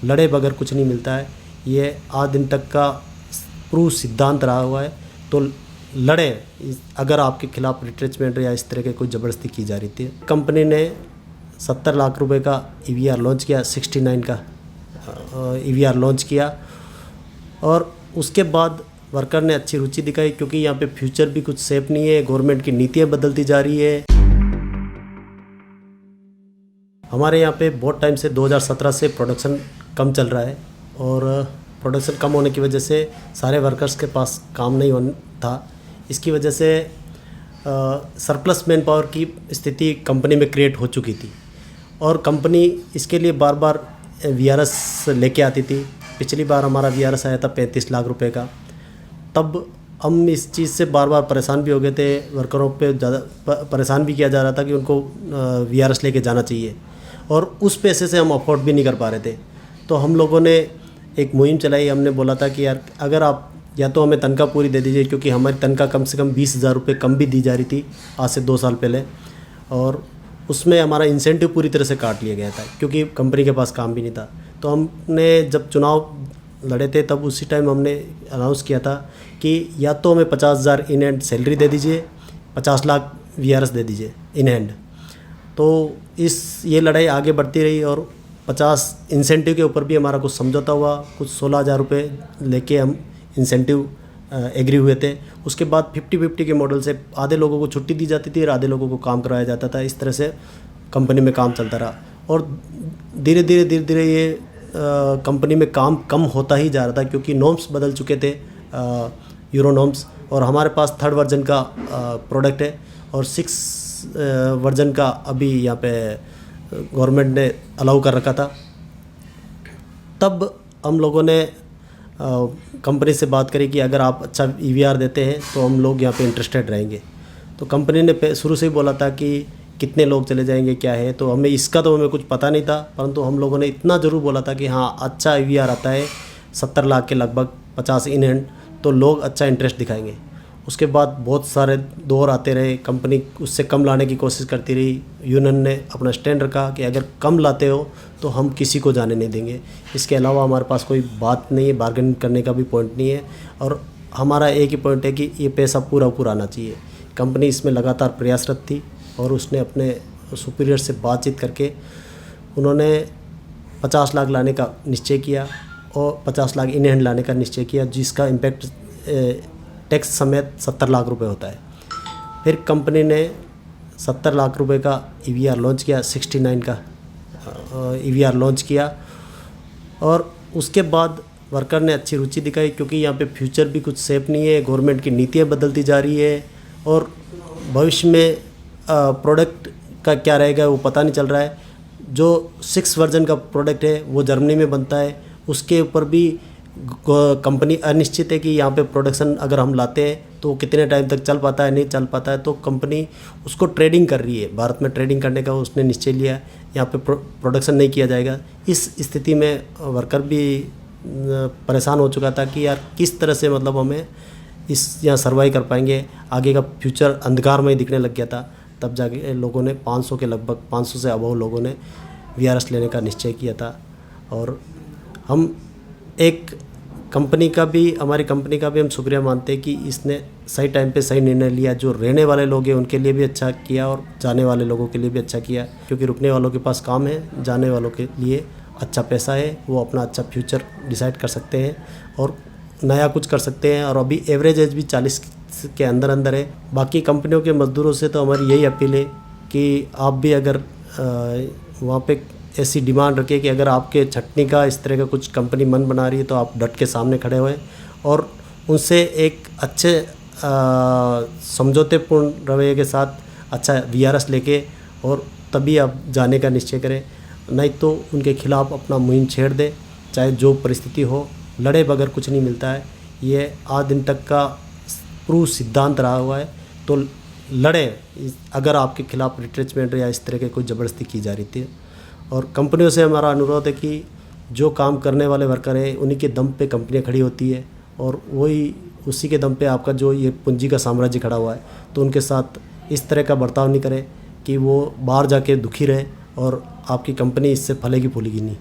लड़े बगैर कुछ नहीं मिलता है, ये आज दिन तक का प्रूव सिद्धांत रहा हुआ है। तो लड़े अगर आपके खिलाफ रिट्रेचमेंट या इस तरह के कोई ज़बरदस्ती की जा रही थी। कंपनी ने 70 लाख रुपए का EVR लॉन्च किया, 69 का EVR लॉन्च किया, और उसके बाद वर्कर ने अच्छी रुचि दिखाई, क्योंकि यहाँ पे फ्यूचर भी कुछ सेफ नहीं है, गवर्नमेंट की नीतियाँ बदलती जा रही है। हमारे यहाँ पे बहुत टाइम से 2017 से प्रोडक्शन कम चल रहा है, और प्रोडक्शन कम होने की वजह से सारे वर्कर्स के पास काम नहीं था। इसकी वजह से सरप्लस मैन पावर की स्थिति कंपनी में क्रिएट हो चुकी थी, और कंपनी इसके लिए बार बार VRS लेके आती थी। पिछली बार हमारा VRS आया था 35 लाख रुपए का। तब हम इस चीज़ से बार बार परेशान भी हो गए थे, वर्करों पे ज़्यादा परेशान भी किया जा रहा था कि उनको VRS लेके जाना चाहिए, और उस पैसे से हम अफोर्ड भी नहीं कर पा रहे थे। तो हम लोगों ने एक मुहिम चलाई। हमने बोला था कि यार अगर आप या तो हमें तनख्वाह पूरी दे दीजिए, क्योंकि हमारी तनख्वाह कम से कम 20,000 रुपये कम भी दी जा रही थी आज से 2 साल पहले, और उसमें हमारा इंसेंटिव पूरी तरह से काट लिया गया था, क्योंकि कंपनी के पास काम भी नहीं था। तो हमने जब चुनाव लड़े थे तब उसी टाइम हमने अनाउंस किया था कि या तो हमें 50,000 इन हैंड सैलरी दे दीजिए, 50 लाख VRS दे दीजिए इन हैंड। तो ये लड़ाई आगे बढ़ती रही, और 50 इंसेंटिव के ऊपर भी हमारा कुछ समझौता हुआ। कुछ 16,000 रुपये लेके हम इंसेंटिव एग्री हुए थे। उसके बाद 50-50 के मॉडल से आधे लोगों को छुट्टी दी जाती थी और आधे लोगों को काम करवाया जाता था। इस तरह से कंपनी में काम चलता रहा, और धीरे धीरे ये कंपनी में काम कम होता ही जा रहा था, क्योंकि नॉर्म्स बदल चुके थे, यूरो नॉर्म्स, और हमारे पास 3rd वर्जन का प्रोडक्ट है, और 6 वर्जन का अभी यहाँ पे गवर्नमेंट ने अलाउ कर रखा था। तब हम लोगों ने कंपनी से बात करी कि अगर आप अच्छा EVR देते हैं तो हम लोग यहाँ पे इंटरेस्टेड रहेंगे। तो कंपनी ने शुरू से ही बोला था कि कितने लोग चले जाएंगे क्या है, तो हमें कुछ पता नहीं था, परंतु हम लोगों ने इतना ज़रूर बोला था कि हाँ अच्छा EVR आता है 70 लाख के लगभग, 50 इन हैंड, तो लोग अच्छा इंटरेस्ट दिखाएंगे। उसके बाद बहुत सारे दौर आते रहे, कंपनी उससे कम लाने की कोशिश करती रही। यूनियन ने अपना स्टैंड रखा कि अगर कम लाते हो तो हम किसी को जाने नहीं देंगे। इसके अलावा हमारे पास कोई बात नहीं है, बार्गेन करने का भी पॉइंट नहीं है, और हमारा एक ही पॉइंट है कि ये पैसा पूरा आना चाहिए। कंपनी इसमें लगातार प्रयासरत थी, और उसने अपने सुपीरियर से बातचीत करके उन्होंने 50 लाख लाने का निश्चय किया, और 50 लाख इन हैंड लाने का निश्चय किया, जिसका इम्पैक्ट टैक्स समेत 70 लाख रुपए होता है। फिर कंपनी ने 70 लाख रुपए का EVR लॉन्च किया, 69 का EVR लॉन्च किया, और उसके बाद वर्कर ने अच्छी रुचि दिखाई, क्योंकि यहाँ पे फ्यूचर भी कुछ सेफ नहीं है, गवर्नमेंट की नीतियाँ बदलती जा रही है, और भविष्य में प्रोडक्ट का क्या रहेगा वो पता नहीं चल रहा है। जो 6 वर्जन का प्रोडक्ट है वो जर्मनी में बनता है, उसके ऊपर भी कंपनी अनिश्चित है कि यहाँ पे प्रोडक्शन अगर हम लाते हैं तो कितने टाइम तक चल पाता है, नहीं चल पाता है। तो कंपनी उसको ट्रेडिंग कर रही है, भारत में ट्रेडिंग करने का उसने निश्चय लिया है, यहाँ पे प्रोडक्शन नहीं किया जाएगा। इस स्थिति में वर्कर भी परेशान हो चुका था कि यार किस तरह से मतलब हमें यहाँ सर्वाइव कर पाएंगे, आगे का फ्यूचर अंधकार में ही दिखने लग गया था। तब जाके लोगों ने 500 के लगभग, 500 से अबव लोगों ने VRS लेने का निश्चय किया था। और हम एक कंपनी का भी, हमारी कंपनी का भी हम शुक्रिया मानते हैं कि इसने सही टाइम पे सही निर्णय लिया। जो रहने वाले लोग हैं उनके लिए भी अच्छा किया, और जाने वाले लोगों के लिए भी अच्छा किया, क्योंकि रुकने वालों के पास काम है, जाने वालों के लिए अच्छा पैसा है, वो अपना अच्छा फ्यूचर डिसाइड कर सकते हैं और नया कुछ कर सकते हैं। और अभी एवरेज एज भी 40 के अंदर है। बाकी कंपनियों के मज़दूरों से तो हमारी यही अपील है कि आप भी अगर वहाँ पे ऐसी डिमांड रखिए कि अगर आपके छटनी का इस तरह का कुछ कंपनी मन बना रही है तो आप डट के सामने खड़े हुए और उनसे एक अच्छे समझौतेपूर्ण रवैये के साथ अच्छा VRS लेके और तभी आप जाने का निश्चय करें, नहीं तो उनके खिलाफ़ अपना मुहिम छेड़ दें, चाहे जो परिस्थिति हो। लड़े बगैर कुछ नहीं मिलता है, ये आज दिन तक का प्रूव सिद्धांत रहा हुआ है। तो लड़े अगर आपके खिलाफ़ रिट्रेचमेंट या इस तरह के कोई ज़बरदस्ती की जा रही थी। और कंपनियों से हमारा अनुरोध है कि जो काम करने वाले वर्कर हैं उन्हीं के दम पे कंपनियां खड़ी होती है और वही उसी के दम पे आपका जो ये पूंजी का साम्राज्य खड़ा हुआ है, तो उनके साथ इस तरह का बर्ताव नहीं करें कि वो बाहर जाके दुखी रहे और आपकी कंपनी इससे फलेगी फूलेगी नहीं।